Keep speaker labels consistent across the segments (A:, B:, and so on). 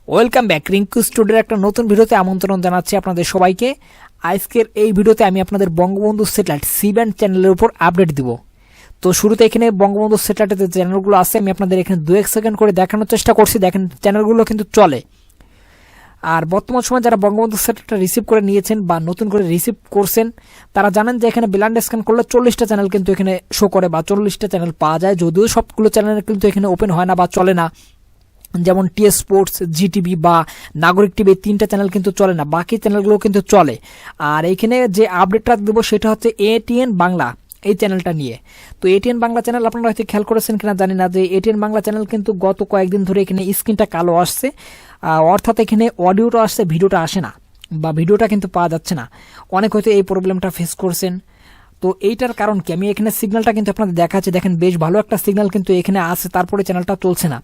A: Welcome back Rinku স্টুডিওর একটা নতুন ভিডিওতে আমন্ত্রণ জানাচ্ছি আপনাদের সবাইকে। আজকের এই ভিডিওতে আমি আপনাদের বঙ্গবন্ধু স্যাটেলাইট সি ব্যান্ড চ্যানেলের উপর আপডেট দিব। তো শুরুতে এখানে বঙ্গবন্ধু স্যাটেলাইটের যে চ্যানেলগুলো আছে আমি আপনাদের এখানে 2-1 সেকেন্ড করে দেখানোর চেষ্টা করছি। দেখেন চ্যানেলগুলো কিন্তু চলে। আর বর্তমান সময় যারা বঙ্গবন্ধু স্যাটেলাইটটা রিসিভ করে নিয়েছেন বা নতুন করে রিসিভ করছেন তারা জানেন যে এখানে ব্লাইন্ড স্ক্যান করলে 40টা চ্যানেল কিন্তু এখানে শো করে বা 40টা চ্যানেল পাওয়া যায়, যদিও সবগুলো চ্যানেল কিন্তু এখানে ওপেন হয় না বা চলে না। যেমন টিএস স্পোর্টস, জিটিভি বা নাগরিক টিভি, 3টা চ্যানেল কিন্তু চলে না, বাকি চ্যানেলগুলো কিন্তু চলে। আর এইখানে যে আপডেটটা দেবো সেটা হচ্ছে এটিএন বাংলা এই চ্যানেলটা নিয়ে। তো এটিএন বাংলা চ্যানেল আপনারা হয়তো খেয়াল করেছেন কিনা জানি না, যে এটিএন বাংলা চ্যানেল কিন্তু গত কয়েকদিন ধরে এখানে স্ক্রিনটা কালো আসছে, অর্থাৎ এখানে অডিওটা আসছে, ভিডিওটা আসে না বা ভিডিওটা কিন্তু পাওয়া যাচ্ছে না। অনেক হয়তো এই প্রবলেমটা ফেস করছেন। তো এইটার কারণ কি, আমি এখানে সিগন্যালটা কিন্তু আপনাদের দেখাচ্ছি। দেখেন বেশ ভালো একটা সিগন্যাল কিন্তু এখানে আছে, তারপরে চ্যানেলটা চলছে না।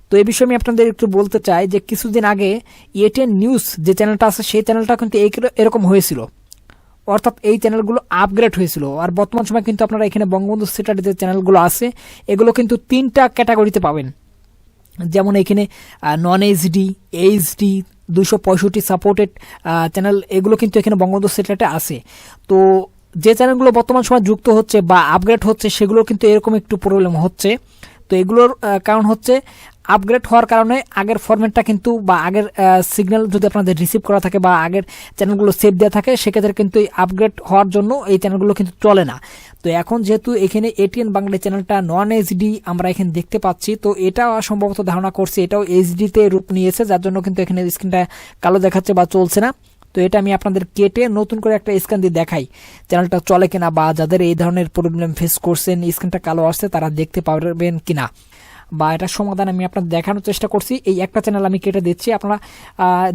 A: তো এই বিষয়ে আমি আপনাদের একটু বলতে চাই যে কিছুদিন আগে এটিএন নিউজ যে চ্যানেলটা আছে সেই চ্যানেলটা কিন্তু এরকম হয়েছিল, অর্থাৎ এই চ্যানেলগুলো আপগ্রেড হয়েছিল। আর বর্তমান সময় কিন্তু আপনারা এখানে বঙ্গবন্ধু স্যাটেলাইটের যে চ্যানেলগুলো আছে এগুলো কিন্তু 3টা ক্যাটাগরিতে পাবেন। যেমন এখানে নন এইচডি, এইচডি, 265 সাপোর্টেড চ্যানেল, এগুলো কিন্তু এখানে বঙ্গবন্ধু স্যাটেলাইটে আছে। তো যে চ্যানেলগুলো বর্তমান সময় যুক্ত হচ্ছে বা আপগ্রেড হচ্ছে সেগুলো কিন্তু এরকম একটু প্রবলেম হচ্ছে। তো এগুলোর কারণ হচ্ছে আপগ্রেড হওয়ার কারণে আগের ফরম্যাটটা কিন্তু বা আগের সিগন্যাল যদি আপনাদের রিসিভ করা থাকে বা আগের চ্যানেলগুলো সেভ দেওয়া থাকে সেক্ষেত্রে কিন্তু এই আপগ্রেড হওয়ার জন্য এই চ্যানেলগুলো কিন্তু চলে না। তো এখন যেহেতু এখানে এটিএন বাংলা চ্যানেলটা নন এইচডি আমরা এখানে দেখতে পাচ্ছি, তো এটা সম্ভবত ধারণা করছি এটাও এইচডিতে রূপ নিয়েছে, যার জন্য কিন্তু এখানে স্ক্রিনটা কালো দেখাচ্ছে বা চলছে না। তো এটা আমি আপনাদের কেটে নতুন করে একটা স্ক্যান দিয়ে দেখাই চ্যানেলটা চলে কিনা, বা যাদের এই ধরনের প্রবলেম ফেস করছেন স্ক্রিনটা কালো আসছে তারা দেখতে পারবেন কিনা, বা এটার সমাধান আমি আপনাদের দেখানোর চেষ্টা করছি। এই একটা চ্যানেল আমি কেটে দিচ্ছি, আপনারা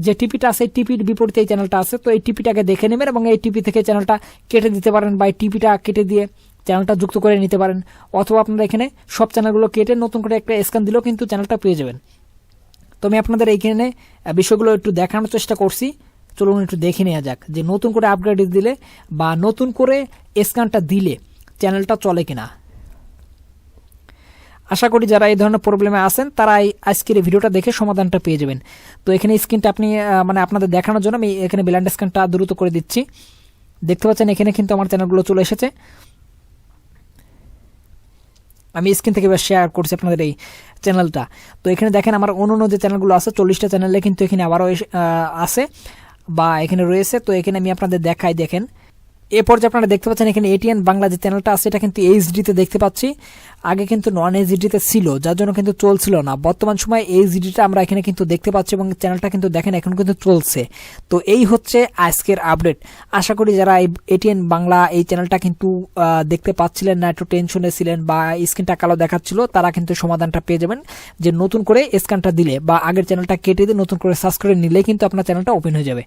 A: যে টিপিটা আছে এই টিপির বিপরীতে এই চ্যানেলটা আছে, তো এই টিপিটাকে দেখে নেবেন এবং এই টিপি থেকে চ্যানেলটা কেটে দিতে পারেন, বা এই টিপিটা কেটে দিয়ে চ্যানেলটা যুক্ত করে নিতে পারেন, অথবা আপনারা এখানে সব চ্যানেলগুলো কেটে নতুন করে একটা স্ক্যান দিলেও কিন্তু চ্যানেলটা পেয়ে যাবেন। তো আমি আপনাদের এইখানে বিষয়গুলো একটু দেখানোর চেষ্টা করছি। চলুন একটু দেখে নেওয়া যাক যে নতুন করে আপগ্রেড দিলে বা নতুন করে স্ক্যানটা দিলে চ্যানেলটা চলে কিনা। আশা করি যারা এই ধরনের প্রবলেমে আছেন তারা আজকের এই ভিডিওটা দেখে সমাধানটা পেয়ে যাবেন। তো এখানে স্ক্রিনটা আপনি আপনাদের দেখানোর জন্য আমি এখানে ব্লাইন্ড স্ক্যানটা দ্রুত করে দিচ্ছি। দেখতে পাচ্ছেন এখানে কিন্তু আমার চ্যানেলগুলো চলে এসেছে। আমি স্ক্রিন থেকে শেয়ার করছি আপনাদের এই চ্যানেলটা। তো এখানে দেখেন আমার অন্য যে চ্যানেলগুলো আছে 40টা চ্যানেলে কিন্তু এখানে আবারও আছে বা এখানে রয়েছে। তো এখানে আমি আপনাদের দেখাই, দেখেন এরপর যে আপনারা দেখতে পাচ্ছেন এখানে এটিএন বাংলা যে চ্যানেলটা আছে এটা কিন্তু এইচডিতে দেখতে পাচ্ছি, আগে কিন্তু নন এইচডিতে ছিল যার জন্য কিন্তু চলছিল না। বর্তমান সময় এইচডিটা আমরা এখানে কিন্তু দেখতে পাচ্ছি এবং চ্যানেলটা কিন্তু দেখেন এখন কিন্তু চলছে। তো এই হচ্ছে আজকের আপডেট। আশা করি যারা এটিএন বাংলা এই চ্যানেলটা কিন্তু দেখতে পাচ্ছিলেন না, একটু টেনশনে ছিলেন বা স্ক্রিনটা কালো দেখাচ্ছিল, তারা কিন্তু সমাধানটা পেয়ে যাবেন যে নতুন করে স্ক্যানটা দিলে বা আগের চ্যানেলটা কেটে দিয়ে নতুন করে সার্চ করে নিলে কিন্তু আপনার চ্যানেলটা ওপেন হয়ে যাবে।